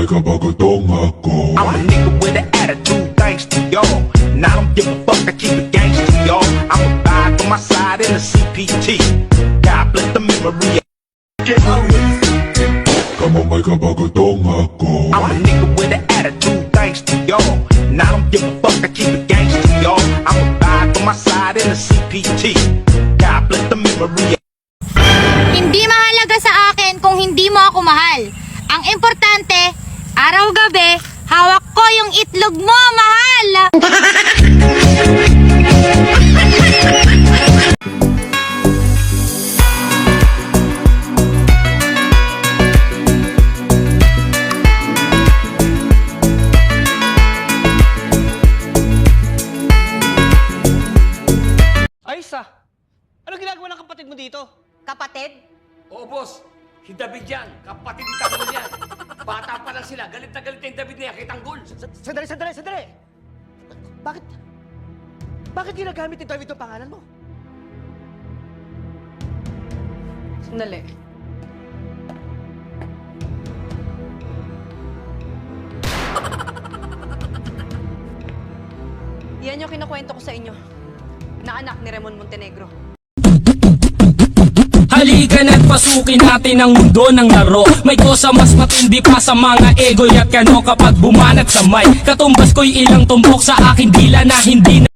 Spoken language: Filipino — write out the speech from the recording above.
may kabagatong ako. I'm a nigga with an attitude, thanks to y'all. And I don't give a fuck, I keep it gangsta, y'all. I'm a vibe on my side in the CPT. God bless the memory. Kamo may kabagatong ako. I'm a nigga with an attitude, thanks to y'all. And I don't give a fuck, I keep it gangsta, y'all. I'm a vibe on my side in the CPT. God bless the memory. Hindi mahalaga sa akin kung hindi mo ako mahal. Ang importante, araw-gabi, hawak ko yung itlog mo, mahal! Ayos ah. Ano ginagawa ng kapatid mo dito? Kapatid? Oo, boss. Si David yan. Kapatid ni Tanggol yan. Bata pa lang sila. Galit na galit na yung David niya kay Tanggol. Sandali! Bakit ginagamit ni David yung pangalan mo? Sandali. Yan yung kinukwento ko sa inyo. Na anak ni Ramon Montenegro. Halika na't pasukin natin ang mundo ng laro. May kosa mas matindi pa sa mga ego at kano kapag bumanat sa mic. Katumbas ko'y ilang tumbok sa aking dila na hindi na